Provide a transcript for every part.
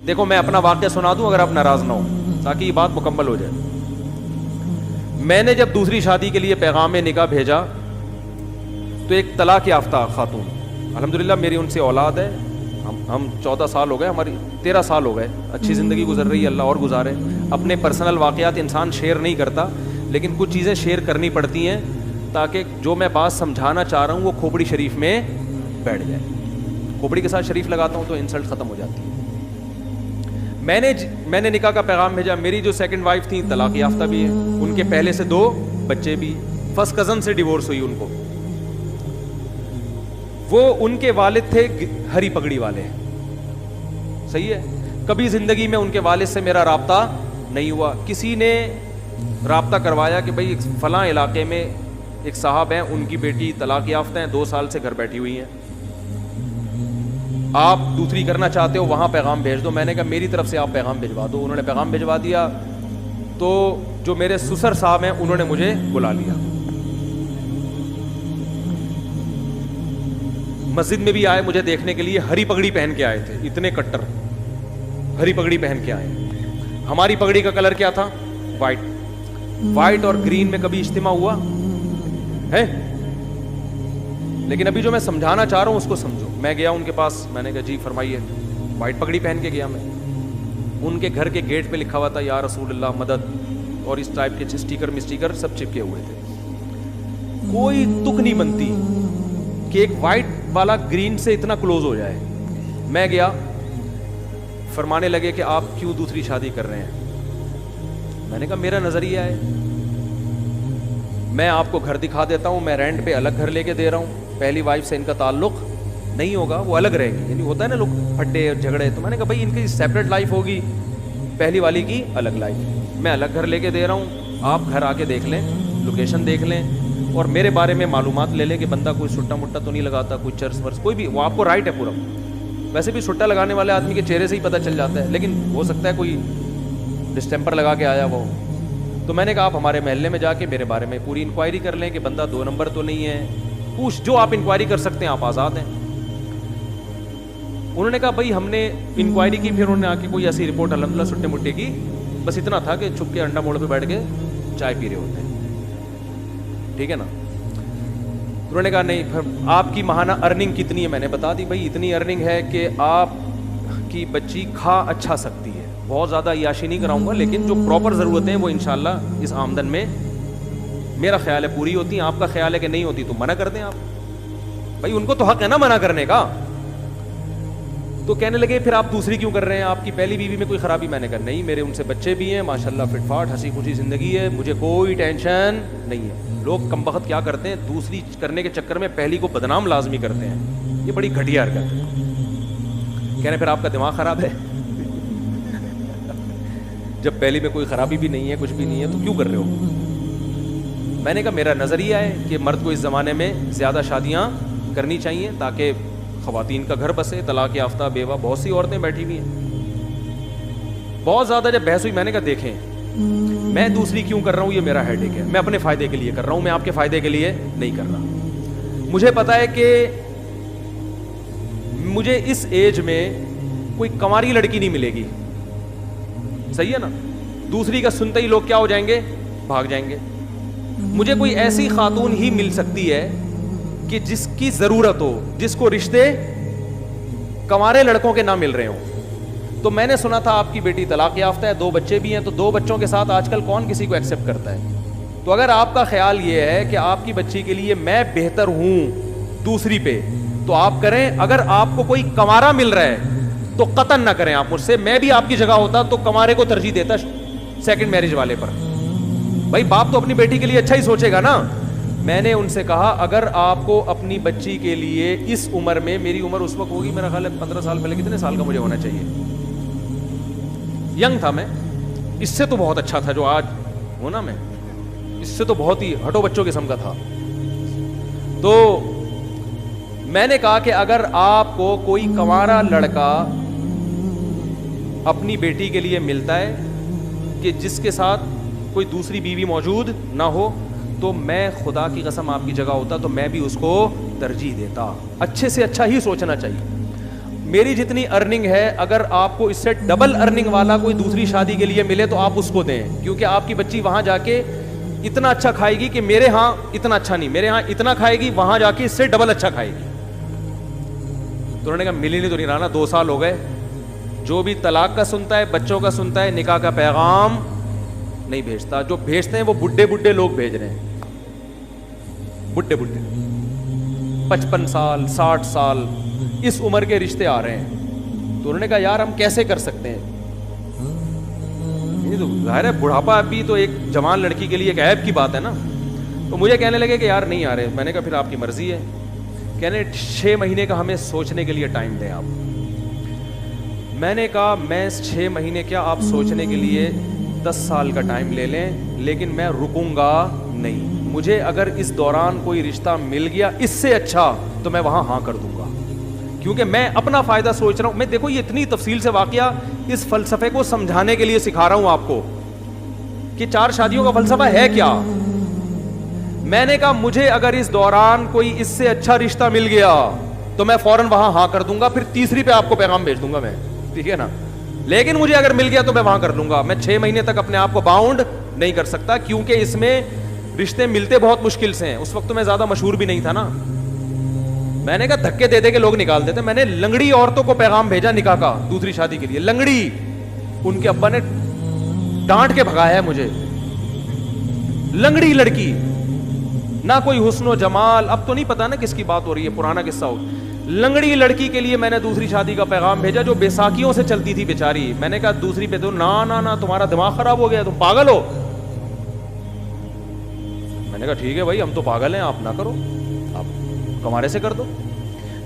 دیکھو میں اپنا واقعہ سنا دوں اگر آپ ناراض نہ ہو تاکہ یہ بات مکمل ہو جائے. میں نے جب دوسری شادی کے لیے پیغام نکاح بھیجا تو ایک طلاق یافتہ خاتون, الحمدللہ میری ان سے اولاد ہے, ہم 14 سال ہو گئے, ہماری 13 سال ہو گئے, اچھی زندگی گزر رہی ہے, اللہ اور گزارے. اپنے پرسنل واقعات انسان شیئر نہیں کرتا, لیکن کچھ چیزیں شیئر کرنی پڑتی ہیں تاکہ جو میں بات سمجھانا چاہ رہا ہوں وہ کھوپڑی شریف میں بیٹھ جائے. کھوپڑی کے ساتھ شریف لگاتا ہوں تو انسلٹ ختم ہو جاتی ہے. میں نے نکاح کا پیغام بھیجا. میری جو سیکنڈ وائف تھی طلاق یافتہ بھی ہے, ان کے پہلے سے 2 بچے بھی, فرسٹ کزن سے ڈیورس ہوئی ان کو. وہ ان کے والد تھے ہری پگڑی والے, صحیح ہے. کبھی زندگی میں ان کے والد سے میرا رابطہ نہیں ہوا. کسی نے رابطہ کروایا کہ بھائی فلاں علاقے میں ایک صاحب ہیں, ان کی بیٹی طلاق یافتہ ہیں, 2 سال سے گھر بیٹھی ہوئی ہیں, آپ دوسری کرنا چاہتے ہو, وہاں پیغام بھیج دو. میں نے کہا میری طرف سے آپ پیغام بھجوا دو. انہوں نے پیغام بھجوا دیا. تو جو میرے سسر صاحب ہیں انہوں نے مجھے بلا لیا. مسجد میں بھی آئے مجھے دیکھنے کے لیے, ہری پگڑی پہن کے آئے تھے, اتنے کٹر ہری پگڑی پہن کے آئے. ہماری پگڑی کا کلر کیا تھا؟ وائٹ. وائٹ اور گرین میں کبھی اجتماع ہوا ہے؟ لیکن ابھی جو میں سمجھانا چاہ رہا ہوں اس کو سمجھو. میں گیا ان کے پاس, میں نے کہا جی فرمائیے. وائٹ پگڑی پہن کے گیا میں. ان کے گھر کے گیٹ پہ لکھا ہوا تھا یا رسول اللہ مدد, اور اس ٹائپ کے اسٹیکر سب چپکے ہوئے تھے. کوئی تک نہیں بنتی کہ ایک وائٹ والا گرین سے اتنا کلوز ہو جائے. میں گیا, فرمانے لگے کہ آپ کیوں دوسری شادی کر رہے ہیں. میں نے کہا میرا نظریہ ہے, میں آپ کو گھر دکھا دیتا ہوں, میں رینٹ پہ الگ گھر لے کے دے رہا ہوں, پہلی وائف سے ان کا تعلق نہیں ہوگا, وہ الگ رہے گی. یعنی ہوتا ہے نا لوگ پھٹے اور جھگڑے, تو میں نے کہا بھائی ان کی سیپریٹ لائف ہوگی, پہلی والی کی الگ لائف. میں الگ گھر لے کے دے رہا ہوں, آپ گھر آ کے دیکھ لیں, لوکیشن دیکھ لیں, اور میرے بارے میں معلومات لے لیں کہ بندہ کوئی سٹا مٹا تو نہیں لگاتا, کوئی چرس ورس کوئی بھی, وہ آپ کو رائٹ ہے پورا. ویسے بھی سٹا لگانے والے آدمی کے چہرے سے ہی پتہ چل جاتا ہے, لیکن ہو سکتا ہے کوئی ڈسٹیمپر لگا کے آیا وہ. تو میں نے کہا آپ ہمارے محلے میں جا کے میرے بارے میں پوری انکوائری کر لیں کہ بندہ 2 نمبر تو نہیں ہے, پوچھ جو آپ انکوائری کر سکتے ہیں, آپ آزاد ہیں. انہوں نے کہا بھائی ہم نے انکوائری کی, پھر انہوں نے آ کے کوئی ایسی رپورٹ الحمدللہ سٹے مٹے کی, بس اتنا تھا کہ چھپ کے انڈا موڑ پہ بیٹھ کے چائے پی رہے ہوتے ہیں, ٹھیک ہے نا. انہوں نے کہا نہیں, پھر آپ کی ماہانہ ارننگ کتنی ہے؟ میں نے بتا دی بھائی اتنی ارننگ ہے کہ آپ کی بچی کھا اچھا سکتی ہے, بہت زیادہ عیاشی نہیں کراؤں گا, لیکن جو پراپر ضرورتیں ہیں وہ انشاءاللہ اس آمدن میں میرا خیال ہے پوری ہوتی ہیں. آپ کا خیال ہے کہ نہیں ہوتی تو منع کر دیں آپ, بھائی ان کو تو حق ہے نا منع کرنے کا. تو کہنے لگے پھر آپ دوسری کیوں کر رہے ہیں, آپ کی پہلی بیوی میں کوئی خرابی؟ میں نے کہا نہیں, میرے ان سے بچے بھی ہیں ماشاءاللہ, فٹ فاٹ ہنسی خوشی زندگی ہے, مجھے کوئی ٹینشن نہیں ہے. لوگ کم بخت کیا کرتے ہیں, دوسری کرنے کے چکر میں پہلی کو بدنام لازمی کرتے ہیں, یہ بڑی گھٹیا حرکت ہے. کہنے پھر آپ کا دماغ خراب ہے, جب پہلی میں کوئی خرابی بھی نہیں ہے, کچھ بھی نہیں ہے, تو کیوں کر رہے ہو؟ میں نے کہا میرا نظریہ ہے کہ مرد کو اس زمانے میں زیادہ شادیاں کرنی چاہیے تاکہ خواتین کا گھر بسے. طلاق یافتہ بیوہ بہت سی عورتیں بیٹھی ہوئی ہیں. بہت زیادہ جب بحث ہوئی, میں نے کہا دیکھیں میں دوسری کیوں کر رہا ہوں, یہ میرا ہیڈیک ہے, میں اپنے فائدے کے لیے کر رہا ہوں, میں آپ کے فائدے کے لیے نہیں کر رہا. مجھے پتا ہے کہ مجھے اس ایج میں کوئی کنواری لڑکی نہیں ملے گی, صحیح ہے نا. دوسری کا سنتے ہی لوگ کیا ہو جائیں گے, بھاگ جائیں گے. مجھے کوئی ایسی خاتون ہی مل سکتی ہے کہ جس کی ضرورت ہو, جس کو رشتے کنوارے لڑکوں کے نہ مل رہے ہوں. تو میں نے سنا تھا آپ کی بیٹی طلاق یافتہ ہے, 2 بچے بھی ہیں, تو 2 بچوں کے ساتھ آج کل کون کسی کو ایکسیپٹ کرتا ہے. تو اگر آپ کا خیال یہ ہے کہ آپ کی بچی کے لیے میں بہتر ہوں دوسری پہ, تو آپ کریں. اگر آپ کو کوئی کنوارا مل رہا ہے تو قطعاً نہ کریں آپ مجھ سے. میں بھی آپ کی جگہ ہوتا تو کنوارے کو ترجیح دیتا سیکنڈ میرج والے پر. بھائی باپ تو اپنی بیٹی کے لیے اچھا ہی سوچے گا نا. میں نے ان سے کہا اگر آپ کو اپنی بچی کے لیے اس عمر میں, میری عمر اس وقت ہوگی میرا خیال ہے 15 سال پہلے, کتنے سال کا مجھے ہونا چاہیے, ینگ تھا میں, اس سے تو بہت اچھا تھا جو آج ہوں نا میں, اس سے تو بہت ہی ہٹو بچوں قسم کا تھا. تو میں نے کہا کہ اگر آپ کو کوئی کنوارا لڑکا اپنی بیٹی کے لیے ملتا ہے کہ جس کے ساتھ کوئی دوسری بیوی موجود نہ ہو, تو میں خدا کی قسم آپ کی جگہ ہوتا تو میں بھی اس کو ترجیح دیتا. اچھے سے اچھا ہی سوچنا چاہیے. میری جتنی ارننگ ہے اگر آپ کو اس سے ڈبل ارننگ والا کوئی دوسری شادی کے لیے ملے تو آپ اس کو دیں, کیونکہ آپ کی بچی وہاں جا کے اتنا اچھا کھائے گی کہ میرے ہاں اتنا اچھا نہیں, میرے ہاں اتنا کھائے گی, وہاں جا کے اس سے ڈبل اچھا کھائے گی. تو انہوں نے کہا ملی نہیں تو نہیں رہنا, 2 سال ہو گئے. جو بھی طلاق کا سنتا ہے, بچوں کا سنتا ہے, نکاح کا پیغام نہیں بھیجتا. جو بھیجتے ہیں وہ بڈھے لوگ بھیج رہے ہیں, بڈھے 55 سال 60 سال اس عمر کے رشتے آ رہے ہیں. تو انہوں نے کہا یار ہم کیسے کر سکتے ہیں, تو ظاہر ہے بڑھاپا بھی تو ایک جوان لڑکی کے لیے ایک عیب کی بات ہے نا. تو مجھے کہنے لگے کہ یار نہیں آ رہے. میں نے کہا پھر آپ کی مرضی ہے. کہنے 6 مہینے کا ہمیں سوچنے کے لیے ٹائم دیں آپ. میں نے کہا میں 6 مہینے کیا, آپ سوچنے کے لیے 10 سال کا ٹائم لے لیں, لیکن میں رکوں گا نہیں. مجھے اگر اس دوران کوئی رشتہ مل گیا اس سے اچھا تو میں وہاں ہاں کر دوں گا, کیونکہ میں اپنا فائدہ سوچ رہا ہوں. میں دیکھو یہ اتنی تفصیل سے واقعہ اس فلسفے کو سمجھانے کے لیے سکھا رہا ہوں آپ کو کہ 4 شادیوں کا فلسفہ ہے کیا. میں نے کہا مجھے اگر اس دوران کوئی اس سے اچھا رشتہ مل گیا تو میں فوراً وہاں ہاں کر دوں گا, پھر تیسری پہ آپ کو پیغام بھیج دوں گا میں, ٹھیک ہے نا. لیکن مجھے اگر مل گیا تو میں وہاں کر لوں گا. میں 6 مہینے تک اپنے آپ کو باؤنڈ نہیں کر سکتا, کیونکہ اس میں رشتے ملتے بہت مشکل سے ہیں. اس وقت تو میں زیادہ مشہور بھی نہیں تھا نا. میں نے کہا دھکے دے دے کے لوگ نکال دیتے. میں نے لنگڑی عورتوں کو پیغام بھیجا نکاح کا دوسری شادی کے لیے, لنگڑی. ان کے ابا نے ڈانٹ کے بھگایا ہے مجھے. لنگڑی لڑکی, نہ کوئی حسن و جمال, اب تو نہیں پتا نا کس کی بات ہو رہی ہے, پرانا قصہ ہو. لنگڑی لڑکی کے لیے میں نے دوسری شادی کا پیغام بھیجا جو بیساکھیوں سے چلتی تھی بیچاری. میں نے کہا دوسری پہ تو نا تمہارا دماغ خراب ہو گیا, تم پاگل ہو. میں نے کہا ٹھیک ہے بھائی ہم تو پاگل ہیں, آپ نہ کرو, آپ کمارے سے کر دو.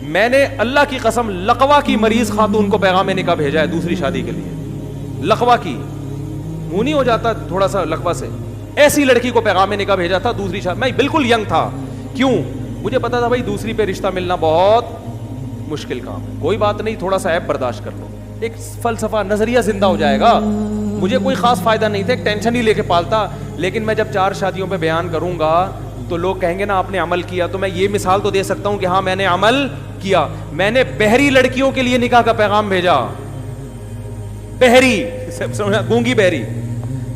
میں نے اللہ کی قسم لقوا کی مریض خاتون کو پیغام نکاح بھیجا ہے دوسری شادی کے لیے. لقوا کی, منہ نہیں ہو جاتا تھوڑا سا لقوا سے, ایسی لڑکی کو پیغام نکاح بھیجا تھا دوسری شادی. میں بالکل ینگ تھا, کیوں, مجھے پتا تھا بھائی دوسری پہ رشتہ ملنا بہت مشکل کام ہے. کوئی بات نہیں, تھوڑا سا ایپ برداشت کر لو, ایک فلسفہ نظریہ زندہ ہو جائے گا. مجھے کوئی خاص فائدہ نہیں تھا, ایک ٹینشن ہی لے کے پالتا. لیکن میں جب 4 شادیوں پہ بیان کروں گا تو لوگ کہیں گے نا آپ نے عمل کیا, تو میں یہ مثال تو دے سکتا ہوں کہ ہاں میں نے عمل کیا. میں نے بہری لڑکیوں کے لیے نکاح کا پیغام بھیجا. بہری, گونگی بہری.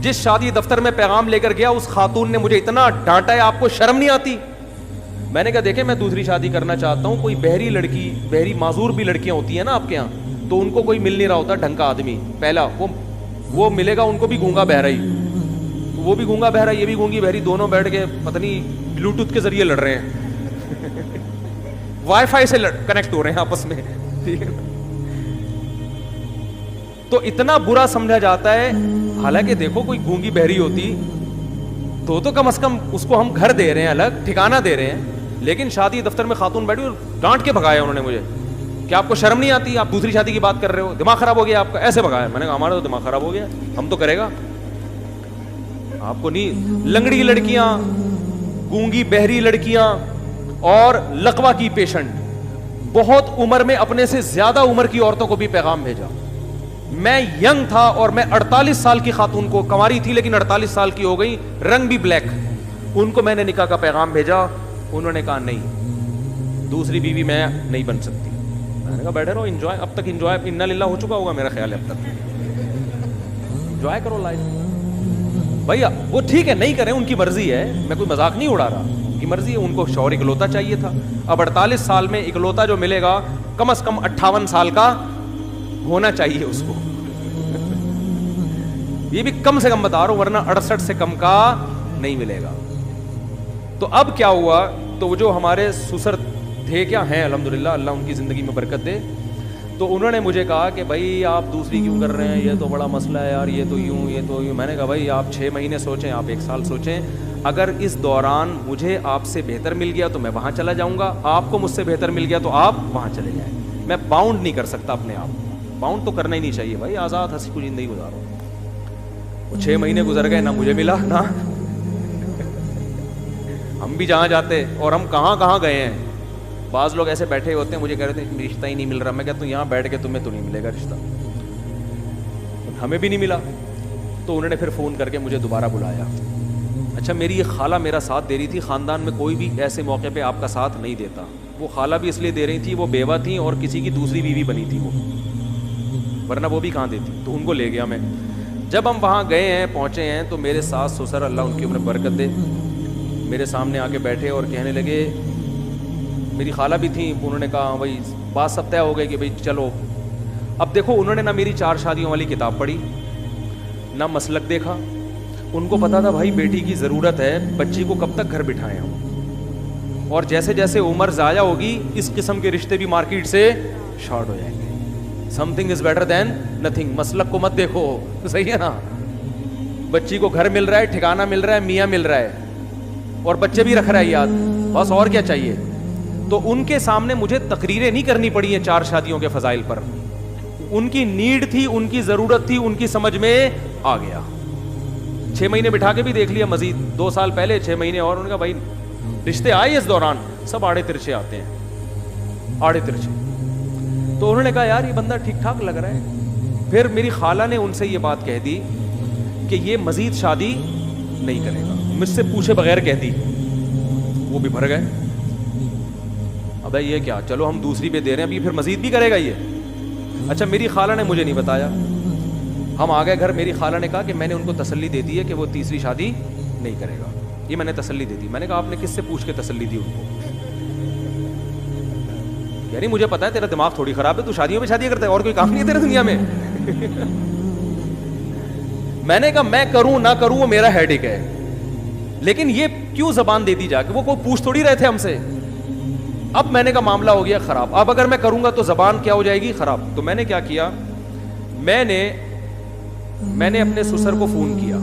جس شادی دفتر میں پیغام لے کر گیا اس خاتون نے مجھے اتنا ڈانٹا ہے, آپ کو شرم نہیں آتی. میں نے کہا دیکھیں میں دوسری شادی کرنا چاہتا ہوں, کوئی بہری لڑکی, بہری معذور بھی لڑکیاں ہوتی ہیں نا آپ کے یہاں, تو ان کو کوئی مل نہیں رہا ہوتا ڈھنگ کا آدمی. پہلا وہ ملے گا ان کو بھی گونگا بہرا ہی, وہ بھی گونگا بہرا, یہ بھی گونگی بہری, دونوں بیٹھ کے پتہ نہیں بلوٹوتھ کے ذریعے لڑ رہے ہیں, وائی فائی سے کنیکٹ ہو رہے ہیں آپس میں, ٹھیک ہے. تو اتنا برا سمجھا جاتا ہے. حالانکہ دیکھو کوئی گونگی بہری ہوتی تو کم از کم اس کو ہم گھر دے رہے ہیں, الگ ٹھکانہ دے رہے ہیں. لیکن شادی دفتر میں خاتون بیٹھی اور ڈانٹ کے بھگایا انہوں نے مجھے کہ آپ کو شرم نہیں آتی, آپ دوسری شادی کی بات کر رہے ہو, دماغ خراب ہو گیا آپ کا, ایسے بھگایا. میں نے کہا ہمارا تو دماغ خراب ہو گیا, ہم تو کرے گا, آپ کو نہیں. لنگڑی لڑکیاں, گونگی بہری لڑکیاں اور لقوا کی پیشنٹ, بہت عمر میں اپنے سے زیادہ عمر کی عورتوں کو بھی پیغام بھیجا. میں ینگ تھا اور میں 48 سال کی خاتون کو, کنواری تھی لیکن 48 سال کی ہو گئی, رنگ بھی بلیک, ان کو میں نے نکاح کا پیغام بھیجا. انہوں نے کہا نہیں دوسری بیوی میں نہیں بن سکتی. میں نے کہا بیٹھے رہو, انجوائے, اب تک انجوائے انا للہ ہو چکا ہوگا میرا خیال ہے, اب تک انجوائے کرو لائف. بھیا وہ ٹھیک ہے نہیں کریں, ان کی مرضی ہے, میں کوئی مذاق نہیں اڑا رہا, ان کی مرضی ہے. ان کو شوہر اکلوتا چاہیے تھا. اب 48 سال میں اکلوتا جو ملے گا کم از کم 58 سال کا ہونا چاہیے اس کو. یہ بھی کم سے کم بتا رہا ہوں, ورنہ 68 سے کم کا نہیں ملے گا. تو اب کیا ہوا, تو وہ جو ہمارے سسر تھے, کیا ہیں الحمدللہ, اللہ ان کی زندگی میں برکت دے, تو انہوں نے مجھے کہا کہ بھائی آپ دوسری کیوں کر رہے ہیں, یہ تو بڑا مسئلہ ہے یار, یہ تو یوں, یہ تو یوں. میں نے کہا بھائی آپ 6 مہینے سوچیں, آپ 1 سال سوچیں, اگر اس دوران مجھے آپ سے بہتر مل گیا تو میں وہاں چلا جاؤں گا, آپ کو مجھ سے بہتر مل گیا تو آپ وہاں چلے جائیں. میں باؤنڈ نہیں کر سکتا اپنے آپ, باؤنڈ تو کرنا ہی نہیں چاہیے بھائی, آزاد ہنسی کو زندگی گزارو. وہ 6 مہینے گزر گئے, نہ مجھے ملا نہ ہم بھی جہاں جاتے, اور ہم کہاں کہاں گئے ہیں. بعض لوگ ایسے بیٹھے ہوتے ہیں, مجھے کہہ رہے تھے رشتہ ہی نہیں مل رہا. میں کہتا ہوں یہاں بیٹھ کے تمہیں تو نہیں ملے گا رشتہ, ہمیں بھی نہیں ملا. تو انہوں نے پھر فون کر کے مجھے دوبارہ بلایا. اچھا میری ایک خالہ میرا ساتھ دے رہی تھی, خاندان میں کوئی بھی ایسے موقع پہ آپ کا ساتھ نہیں دیتا. وہ خالہ بھی اس لیے دے رہی تھی, وہ بیوہ تھیں اور کسی کی دوسری بیوی بنی تھی وہ, ورنہ وہ بھی کہاں دیتی, تو ان کو لے گیا میں. جب ہم وہاں گئے ہیں, پہنچے ہیں, تو میرے ساس سسر اللہ ان کی عمر برکت دے میرے سامنے آ کے بیٹھے اور کہنے لگے, میری خالہ بھی تھیں, انہوں نے کہا بھائی بات سب طے ہو گئی کہ بھائی چلو. اب دیکھو انہوں نے نہ میری 4 شادیوں والی کتاب پڑھی, نہ مسلک دیکھا. ان کو پتا تھا بھائی بیٹی کی ضرورت ہے, بچی کو کب تک گھر بٹھائیں ہم, اور جیسے جیسے عمر ضائع ہوگی اس قسم کے رشتے بھی مارکیٹ سے شارٹ ہو جائیں گے. Some thing is better than nothing. مسلک کو مت دیکھو, صحیح ہے نا, بچی کو گھر مل رہا ہے, ٹھکانہ مل رہا ہے, میاں مل رہا ہے, اور بچے بھی رکھ رہا ہے یاد, بس اور کیا چاہیے. تو ان کے سامنے مجھے تقریریں نہیں کرنی پڑی ہیں 4 شادیوں کے فضائل پر. ان کی نیڈ تھی, ان کی ضرورت تھی, ان کی سمجھ میں آ گیا. 6 مہینے بٹھا کے بھی دیکھ لیا مزید, 2 سال پہلے 6 مہینے اور. انہوں نے کہا بھائی رشتے آئے اس دوران سب آڑے ترچھے آتے ہیں, آڑے ترچھے. تو انہوں نے کہا یار یہ بندہ ٹھیک ٹھاک لگ رہا ہے. پھر میری خالہ نے ان سے یہ بات کہہ دی کہ یہ مزید شادی نہیں کرے گا, مجھ سے پوچھے بغیر کہہ دی. وہ بھی بھر گئے, ابے یہ کیا, چلو ہم دوسری پہ دے رہے ہیں, ابھی پھر مزید بھی کرے گا یہ. اچھا میری خالہ نے مجھے نہیں بتایا, ہم آ گئے گھر. میری خالہ نے کہا کہ میں نے ان کو تسلی دے دی ہے کہ وہ تیسری شادی نہیں کرے گا. یہ میں نے تسلی دے دی. میں نے کہا آپ نے کس سے پوچھ کے تسلی دی ان کو؟ یعنی مجھے پتا ہے تیرا دماغ تھوڑی خراب ہے, تو شادیوں پہ شادی کرتا ہے, اور کوئی کام نہیں ہے تیرے دنیا میں. میں نے کہا میں کروں نہ کروں وہ میرا ہیڈیک ہے, لیکن یہ کیوں زبان دے دی جا کے, وہ کوئی پوچھ تھوڑی رہے تھے ہم سے. اب میں نے کہا معاملہ ہو گیا خراب, اب اگر میں کروں گا تو زبان کیا ہو جائے گی خراب. تو میں نے کیا کیا, میں نے اپنے سسر کو فون کیا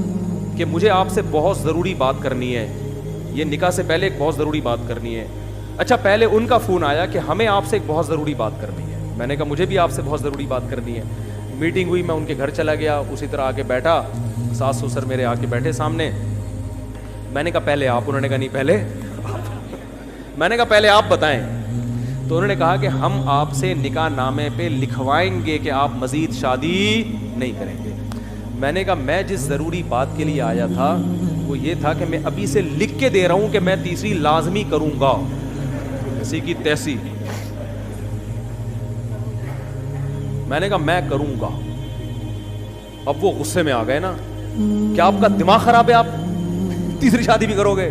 کہ مجھے آپ سے بہت ضروری بات کرنی ہے, یہ نکاح سے پہلے ایک بہت ضروری بات کرنی ہے. اچھا پہلے ان کا فون آیا کہ ہمیں آپ سے ایک بہت ضروری بات کرنی ہے. میں نے کہا مجھے بھی آپ سے بہت ضروری بات کرنی ہے. میٹنگ ہوئی, میں ان کے گھر چلا گیا, اسی طرح آ کے بیٹھا, ساس سسر میرے آ کے بیٹھے سامنے. میں نے کہا پہلے آپ, انہوں نے کہا نہیں پہلے میں نے کہا پہلے آپ بتائیں. تو انہوں نے کہا کہ ہم آپ سے نکاح نامے پہ لکھوائیں گے کہ آپ مزید شادی نہیں کریں گے. میں نے کہا میں جس ضروری بات کے لیے آیا تھا وہ یہ تھا کہ میں ابھی سے لکھ کے دے رہا ہوں کہ میں تیسری لازمی کروں گا, ایسی کی تیسی. میں نے کہا میں کروں گا. اب وہ غصے میں آ گئے نا, کیا آپ کا دماغ خراب ہے, آپ تیسری شادی بھی کرو گے,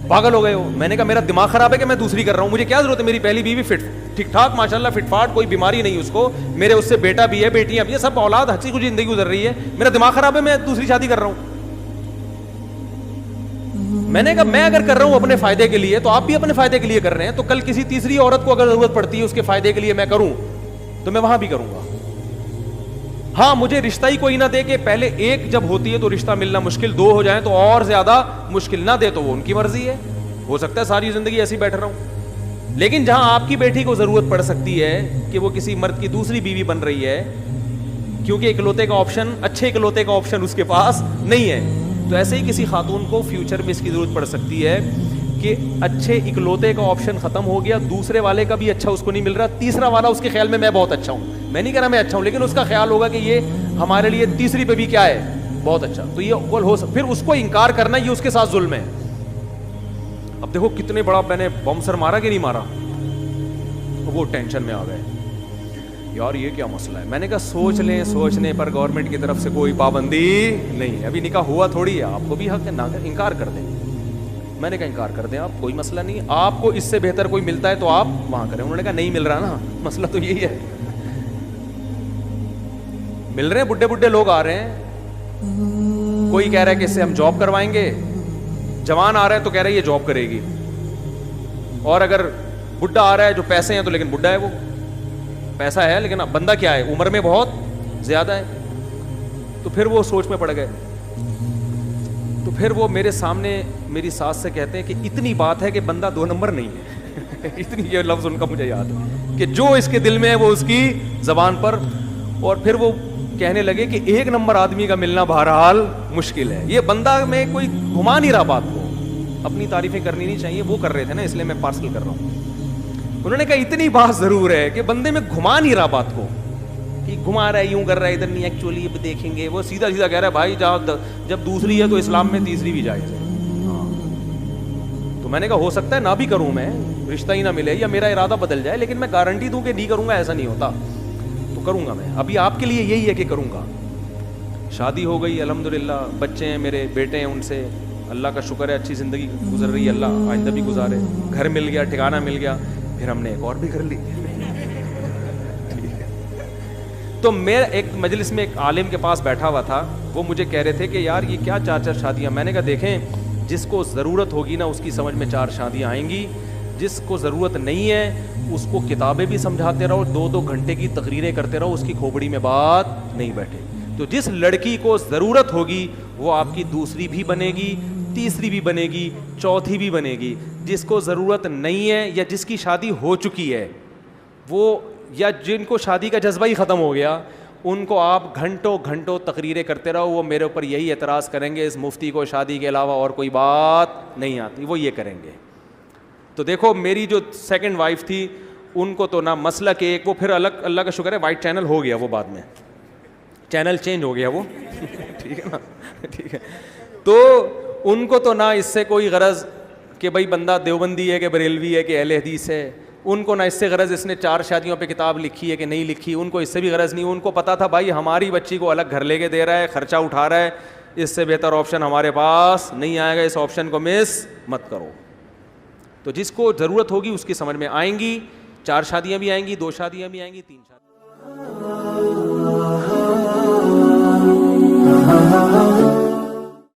پاگل ہو گئے ہو. میں نے کہا میرا دماغ خراب ہے کہ میں دوسری کر رہا ہوں, مجھے کیا ضرورت ہے, میری پہلی بیوی فٹ ٹھیک ٹھاک ماشاءاللہ فٹ فاٹ, کوئی بیماری نہیں اس کو, میرے اس سے بیٹا بھی ہے, بیٹیاں بھی ہے, سب اولاد ہنسی خوشی زندگی گزر رہی ہے. میرا دماغ خراب ہے, میں دوسری شادی کر رہا ہوں. میں نے کہا میں اگر کر رہا ہوں اپنے فائدے کے لیے تو آپ بھی اپنے فائدے کے لیے کر رہے ہیں, تو کل کسی تیسری عورت کو اگر ضرورت پڑتی ہے اس کے فائدے کے لیے میں کروں تو میں وہاں بھی کروں گا. ہاں مجھے رشتہ ہی کوئی نہ دے کہ پہلے ایک جب ہوتی ہے تو رشتہ ملنا مشکل, 2 ہو جائیں تو اور زیادہ مشکل, نہ دے تو وہ ان کی مرضی ہے, ہو سکتا ہے ساری زندگی ایسی بیٹھ رہا ہوں. لیکن جہاں آپ کی بیٹی کو ضرورت پڑ سکتی ہے کہ وہ کسی مرد کی دوسری بیوی بن رہی ہے, کیونکہ اکلوتے کا آپشن, اچھے اکلوتے کا آپشن اس کے پاس نہیں ہے, تو ایسے ہی کسی خاتون کو فیوچر میں اس کی ضرورت پڑ سکتی ہے کہ اچھے اکلوتے کا آپشن ختم ہو گیا, دوسرے والے کا بھی اچھا اس کو نہیں مل رہا, تیسرا والا اس کے خیال میں بہت اچھا ہوں. میں نہیں کہہ رہا میں اچھا ہوں, لیکن اس کا خیال ہوگا کہ یہ ہمارے لیے تیسری پہ بھی کیا ہے, بہت اچھا. تو یہ ہو پھر اس کو انکار کرنا, یہ اس کے ساتھ ظلم ہے. اب دیکھو کتنے بڑا میں نے بم سر مارا کہ نہیں مارا, وہ ٹینشن میں آ گئے یار یہ کیا مسئلہ ہے. میں نے کہا سوچ لیں, سوچنے پر گورنمنٹ کی طرف سے کوئی پابندی نہیں ہے, ابھی نکاح ہوا تھوڑی ہے, آپ کو بھی حق ہے نہ انکار کر دیں. میں نے کہا انکار کر دیں آپ, کوئی مسئلہ نہیں ہے, آپ کو اس سے بہتر کوئی ملتا ہے تو آپ وہاں کریں. انہوں نے کہا نہیں مل رہا نا, مسئلہ تو یہی ہے, مل رہے ہیں بڈھے بڈھے لوگ آ رہے ہیں, کوئی کہہ رہا ہے کہ اس سے ہم جاب کروائیں گے, جوان آ رہا ہے تو کہہ رہا ہے یہ جاب کرے گی, اور اگر بڈھا آ رہا ہے جو پیسے ہیں تو لیکن بڈھا ہے, وہ پیسہ ہے لیکن بندہ کیا ہے, عمر میں بہت زیادہ ہے. تو پھر وہ سوچ میں پڑ گئے. تو پھر وہ میرے سامنے میری ساس سے کہتے ہیں کہ اتنی بات ہے کہ بندہ 2 نمبر نہیں ہے. اتنی, یہ لفظ ان کا مجھے یاد ہے کہ جو اس کے دل میں ہے وہ اس کی زبان پر. اور پھر وہ کہنے لگے کہ 1 نمبر آدمی کا ملنا بہرحال مشکل ہے, یہ بندہ میں کوئی گھما نہیں رہا بات کو, اپنی تعریفیں کرنی نہیں چاہیے, وہ کر رہے تھے نا اس لیے میں پارسل کر رہا ہوں. انہوں نے کہا اتنی بات ضرور ہے کہ بندے میں گھما نہیں رہا بات کو, کہ گھما رہا ہے, یوں کر رہا ہے, ادھر نہیں, ایکچولی یہ دیکھیں گے, وہ سیدھا سیدھا کہہ رہا ہے بھائی جب دوسری ہے تو اسلام میں تیسری بھی جائز ہے. تو میں نے کہا ہو سکتا ہے نہ بھی کروں میں, رشتہ ہی نہ ملے یا میرا ارادہ بدل جائے, لیکن میں گارنٹی دوں کہ نہیں کروں گا ایسا نہیں ہوتا, تو کروں گا میں. ابھی آپ کے لیے یہی ہے کہ کروں گا. شادی ہو گئی الحمدللہ, بچے ہیں میرے, بیٹے ہیں, ان سے اللہ کا شکر ہے اچھی زندگی گزر رہی ہے, اللہ آئندہ بھی گزارے. گھر مل گیا, ٹھکانہ مل گیا, پھر ہم نے ایک اور بھی کر لی. تو میں ایک مجلس میں ایک عالم کے پاس بیٹھا ہوا تھا, وہ مجھے کہہ رہے تھے کہ یار یہ کیا 4 شادیاں. میں نے کہا دیکھیں جس کو ضرورت ہوگی نا اس کی سمجھ میں 4 شادیاں آئیں گی, جس کو ضرورت نہیں ہے اس کو کتابیں بھی سمجھاتے رہو, 2 گھنٹے کی تقریریں کرتے رہو, اس کی کھوپڑی میں بات نہیں بیٹھے. تو جس لڑکی کو ضرورت ہوگی وہ آپ کی دوسری بھی بنے گی, تیسری بھی بنے گی, چوتھی بھی بنے گی. جس کو ضرورت نہیں ہے یا جس کی شادی ہو چکی ہے وہ, یا جن کو شادی کا جذبہ ہی ختم ہو گیا, ان کو آپ گھنٹوں تقریریں کرتے رہو, وہ میرے اوپر یہی اعتراض کریں گے اس مفتی کو شادی کے علاوہ اور کوئی بات نہیں آتی, وہ یہ کریں گے. تو دیکھو میری جو سیکنڈ وائف تھی ان کو تو نہ مسلک ایک, وہ پھر الگ, اللہ کا شکر ہے وائٹ چینل ہو گیا, وہ بعد میں چینل چینج ہو گیا وہ. ٹھیک ہے نا, ٹھیک ہے. تو ان کو تو نہ اس سے کوئی غرض کہ بھائی بندہ دیوبندی ہے کہ بریلوی ہے کہ اہل حدیث ہے, ان کو نہ اس سے غرض اس نے 4 شادیوں پہ کتاب لکھی ہے کہ نہیں لکھی, ان کو اس سے بھی غرض نہیں. ان کو پتا تھا بھائی ہماری بچی کو الگ گھر لے کے دے رہا ہے, خرچہ اٹھا رہا ہے, اس سے بہتر آپشن ہمارے پاس نہیں آئے گا, اس آپشن کو مس مت کرو. تو جس کو ضرورت ہوگی اس کی سمجھ میں آئیں گی, 4 شادیاں بھی آئیں گی, 2 شادیاں بھی آئیں گی, 3 شادیاں.